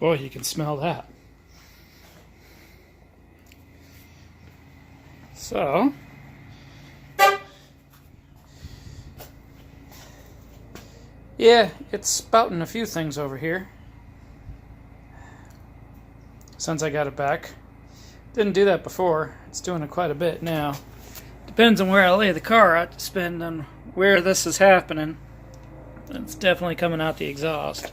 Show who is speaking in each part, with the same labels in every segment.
Speaker 1: Boy, you can smell that. So, yeah, it's spouting a few things over here since I got it back. Didn't do that before. It's doing it quite a bit now. Depends on where I lay the car out to spend on where this is happening. It's definitely coming out the exhaust.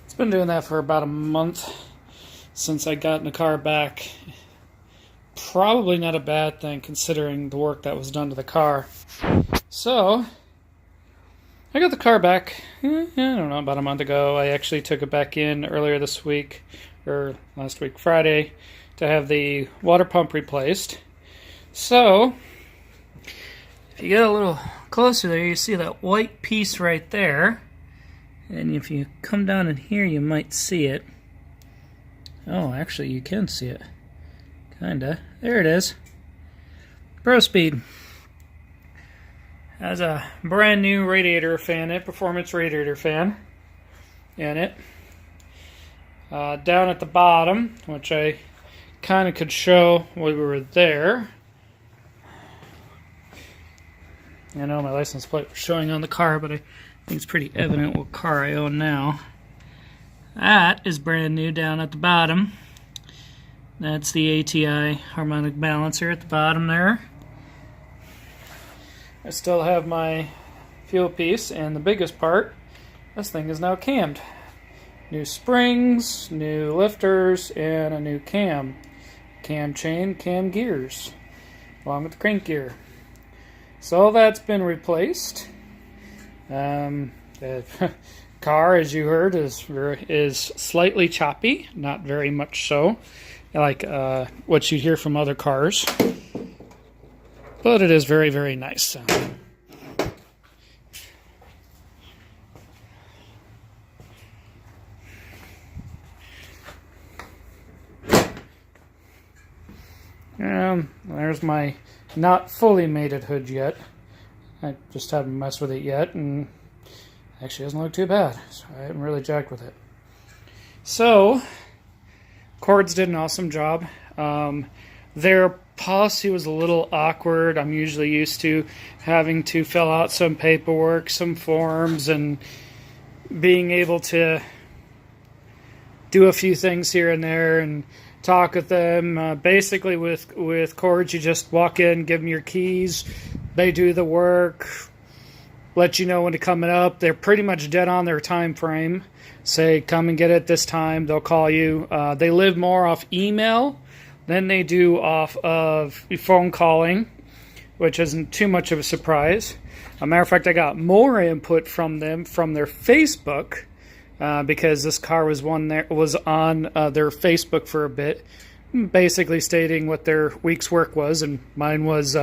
Speaker 1: It's been doing that for about a month since I got the car back. Probably not a bad thing considering the work that was done to the car. So, I got the car back, I don't know, about a month ago. I actually took it back in earlier this week, or last week, Friday, to have the water pump replaced. So, if you get a little closer there, you see that white piece right there. And if you come down in here, you might see it. Oh, actually, you can see it. Kinda. There it is. Pro Speed has a brand new radiator fan in it, performance radiator fan in it. Down at the bottom, which I kind of could show while we were there. I know my license plate was showing on the car, but I think it's pretty evident what car I own now. That is brand new down at the bottom. That's the ATI harmonic balancer at the bottom there. I still have my fuel piece, and the biggest part, this thing is now cammed. New springs, new lifters, and a new cam. Cam chain, cam gears, along with the crank gear. So that's been replaced. The car, as you heard, is slightly choppy, not very much so, like what you hear from other cars. But it is very, very nice. There's my not fully mated hood yet. I just haven't messed with it yet, and actually doesn't look too bad, so I haven't really jacked with it. So, Cords did an awesome job. Their policy was a little awkward. I'm usually used to having to fill out some paperwork, some forms, and being able to do a few things here and there and talk with them. Basically, with Cords, you just walk in, give them your keys, they do the work, let you know when to come up. They're pretty much dead on their time frame. Say, come and get it this time. They'll call you. They live more off email than they do off of phone calling, which isn't too much of a surprise. As a matter of fact, I got more input from them from their Facebook, because this car was on their Facebook for a bit, basically stating what their week's work was, and mine was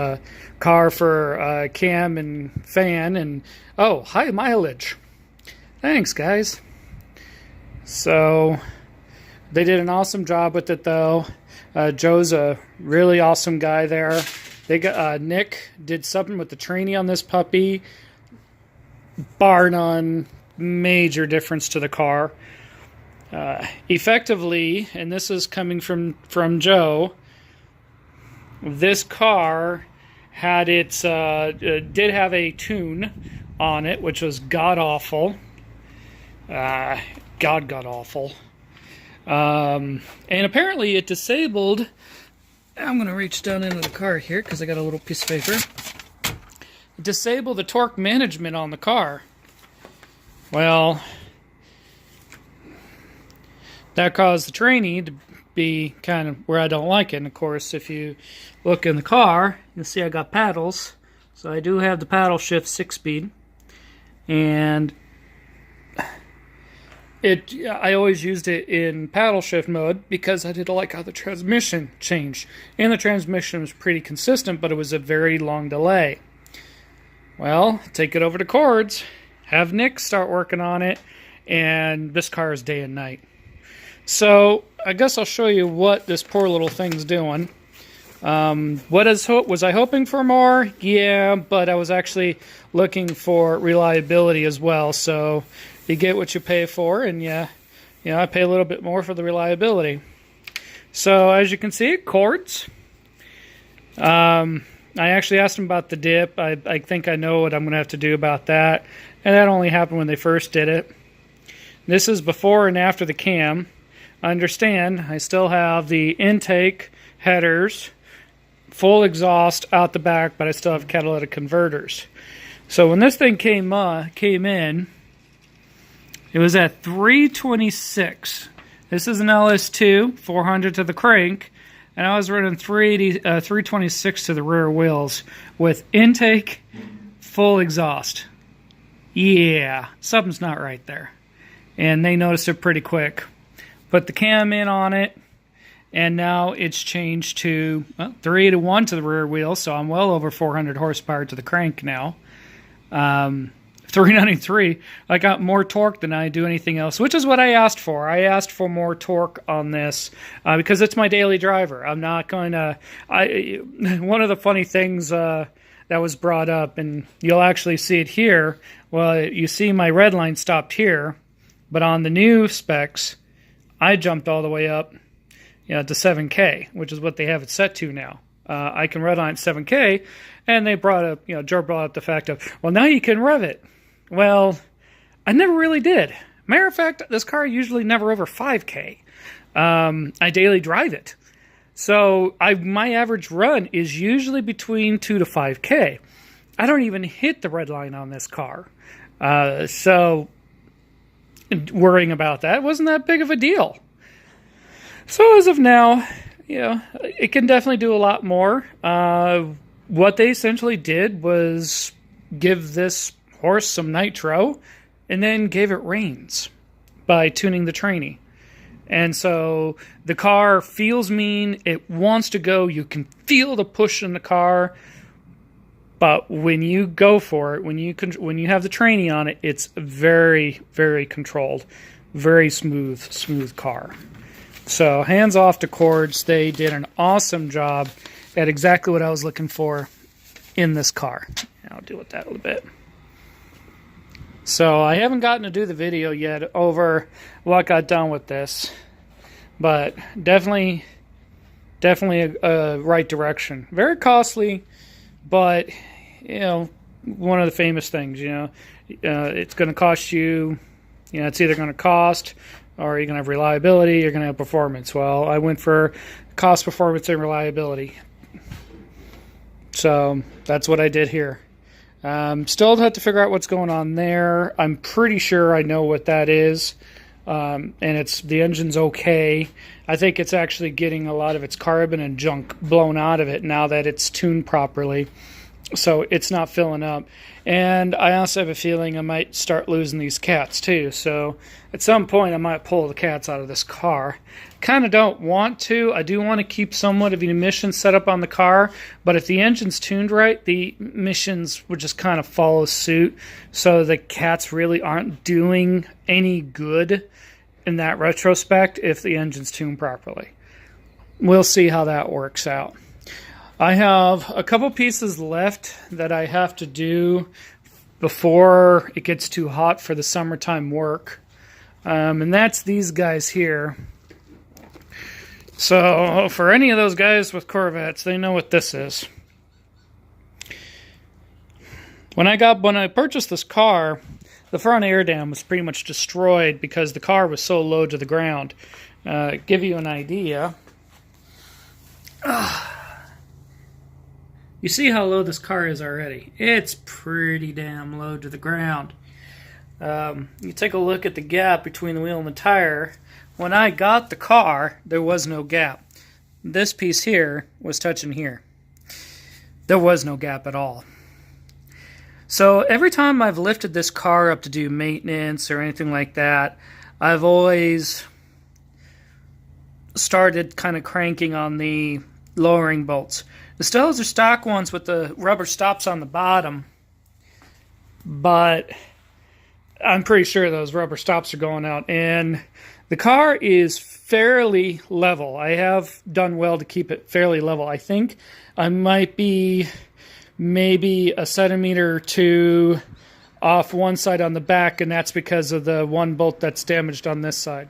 Speaker 1: car for cam and fan, and oh, high mileage. Thanks, guys. So they did an awesome job with it, though. Joe's a really awesome guy there. They got Nick did something with the trainee on this puppy, bar none. Major difference to the car. Effectively, and this is coming from Joe, this car had did have a tune on it, which was god-awful. God-awful. And apparently it disabled, I'm going to reach down into the car here because I got a little piece of paper. It disabled the torque management on the car. Well, that caused the trainee to be kind of where I don't like it. And of course, if you look in the car, you'll see I got paddles. So I do have the paddle shift 6-speed. And I always used it in paddle shift mode because I didn't like how the transmission changed. And the transmission was pretty consistent, but it was a very long delay. Well, take it over to Cords. Have Nick start working on it, and this car is day and night. So, I guess I'll show you what this poor little thing's doing. Was I hoping for more? Yeah, but I was actually looking for reliability as well. So you get what you pay for, and I pay a little bit more for the reliability. So as you can see, it cords. I actually asked them about the dip. I think I know what I'm going to have to do about that. And that only happened when they first did it. This is before and after the cam. Understand, I still have the intake headers, full exhaust out the back, but I still have catalytic converters. So when this thing came in, it was at 326. This is an LS2, 400 to the crank, and I was running 326 to the rear wheels with intake, full exhaust. Yeah, something's not right there. And they noticed it pretty quick. Put the cam in on it, and now it's changed to 3 to 1 to the rear wheel, so I'm well over 400 horsepower to the crank now. 393, I got more torque than I do anything else, which is what I asked for. I asked for more torque on this because it's my daily driver. I'm not going to... One of the funny things that was brought up, and you'll actually see it here, well, you see my red line stopped here, but on the new specs, I jumped all the way up to 7K, which is what they have it set to now. I can redline 7K, and they brought up, Joe brought up the fact of, well, now you can rev it. Well, I never really did. Matter of fact, this car usually never over 5K. I daily drive it. So my average run is usually between 2 to 5K. I don't even hit the red line on this car. So worrying about that wasn't that big of a deal. So as of now, it can definitely do a lot more. What they essentially did was give this horse some nitro and then gave it reins by tuning the tranny. And so the car feels mean. It wants to go. You can feel the push in the car. But when you go for it, when you have the tranny on it, it's very, very controlled. Very smooth car. So hands off to Cords. They did an awesome job at exactly what I was looking for in this car. I'll deal with that a little bit. So I haven't gotten to do the video yet over what got done with this, but definitely a right direction. Very costly, but one of the famous things. It's going to cost you. It's either going to cost, or you're going to have reliability. You're going to have performance. Well, I went for cost, performance, and reliability. So that's what I did here. Still have to figure out what's going on there. I'm pretty sure I know what that is. And the engine's okay. I think it's actually getting a lot of its carbon and junk blown out of it now that it's tuned properly. So it's not filling up. And I also have a feeling I might start losing these cats too. So at some point I might pull the cats out of this car. Kind of don't want to. I do want to keep somewhat of an emission set up on the car, but if the engine's tuned right, the emissions would just kind of follow suit. So the cats really aren't doing any good in that retrospect if the engine's tuned properly. We'll see how that works out. I have a couple pieces left that I have to do before it gets too hot for the summertime work. And that's these guys here. So for any of those guys with Corvettes, they know what this is. When I purchased this car, the front air dam was pretty much destroyed because the car was so low to the ground. Give you an idea. You see how low this car is already. It's pretty damn low to the ground. You take a look at the gap between the wheel and the tire. When I got the car, there was no gap. This piece here was touching here. There was no gap at all. So every time I've lifted this car up to do maintenance or anything like that, I've always started kind of cranking on the lowering bolts. The Stellas are stock ones with the rubber stops on the bottom, but I'm pretty sure those rubber stops are going out, and The car is fairly level. I have done well to keep it fairly level. I think I might be maybe a centimeter or two off one side on the back, and that's because of the one bolt that's damaged on this side.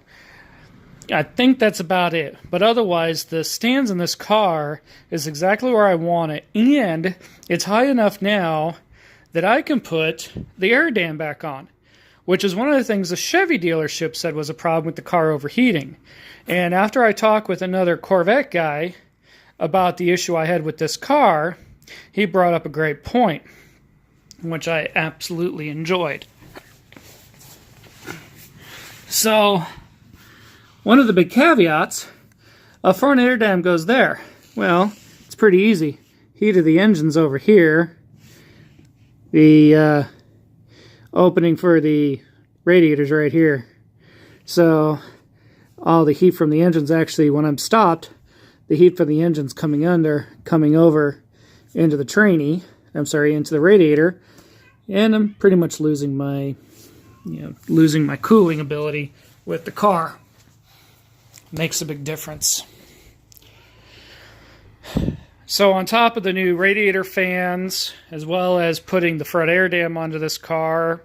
Speaker 1: I think that's about it. But otherwise, the stands in this car is exactly where I want it, and it's high enough now that I can put the air dam back on, which is one of the things the Chevy dealership said was a problem with the car overheating. And after I talked with another Corvette guy about the issue I had with this car, he brought up a great point, which I absolutely enjoyed. So, one of the big caveats, a front air dam goes there. Well, it's pretty easy. Heat of the engine's over here. The opening for the radiator's right here. So, all the heat from the engine's actually, when I'm stopped, the heat from the engine's coming over into the trainee. Into the radiator. And I'm pretty much losing my cooling ability with the car. Makes a big difference. So on top of the new radiator fans, as well as putting the front air dam onto this car,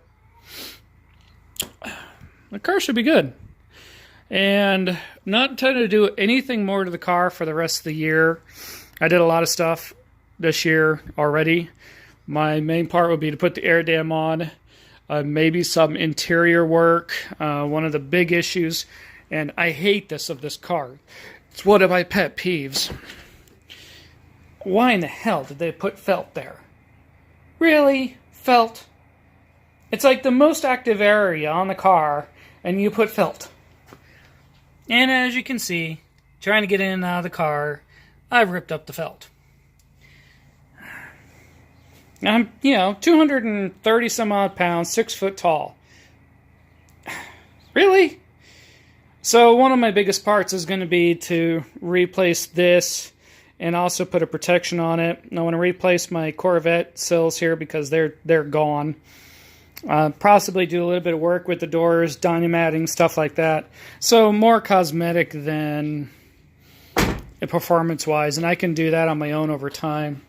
Speaker 1: the car should be good. And not intending to do anything more to the car for the rest of the year. I did a lot of stuff this year already. My main part would be to put the air dam on, maybe some interior work. One of the big issues, and I hate this of this car, it's one of my pet peeves. Why in the hell did they put felt there? Really? Felt? It's like the most active area on the car, and you put felt. And as you can see, trying to get in and out of the car, I've ripped up the felt. I'm, 230 some odd pounds, 6 foot tall. Really? So one of my biggest parts is going to be to replace this and also put a protection on it. I want to replace my Corvette sills here because they're gone. Possibly do a little bit of work with the doors, dynamatting, stuff like that. So more cosmetic than performance-wise, and I can do that on my own over time.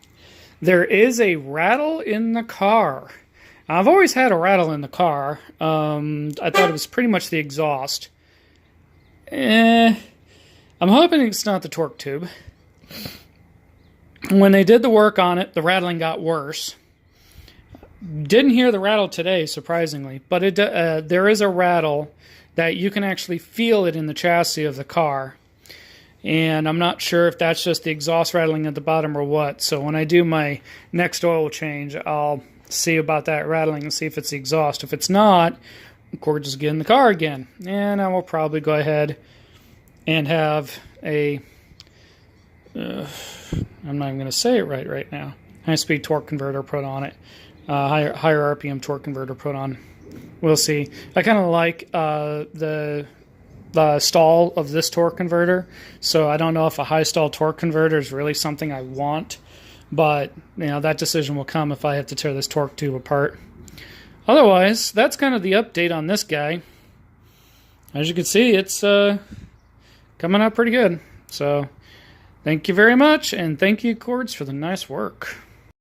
Speaker 1: There is a rattle in the car. I've always had a rattle in the car. I thought it was pretty much the exhaust. I'm hoping it's not the torque tube. When they did the work on it, the rattling got worse. Didn't hear the rattle today, surprisingly, but there is a rattle that you can actually feel it in the chassis of the car. And I'm not sure if that's just the exhaust rattling at the bottom or what. So when I do my next oil change, I'll see about that rattling and see if it's the exhaust. If it's not, of course, just get in the car again. And I will probably go ahead and have a... I'm not even going to say it right now. High-speed torque converter put on it. Higher RPM torque converter put on. We'll see. I kind of like the stall of this torque converter, so I don't know if a high stall torque converter is really something I want, but that decision will come if I have to tear this torque tube apart. Otherwise, that's kind of the update on this guy. As you can see, it's coming out pretty good. So thank you very much, and thank you, Cords, for the nice work.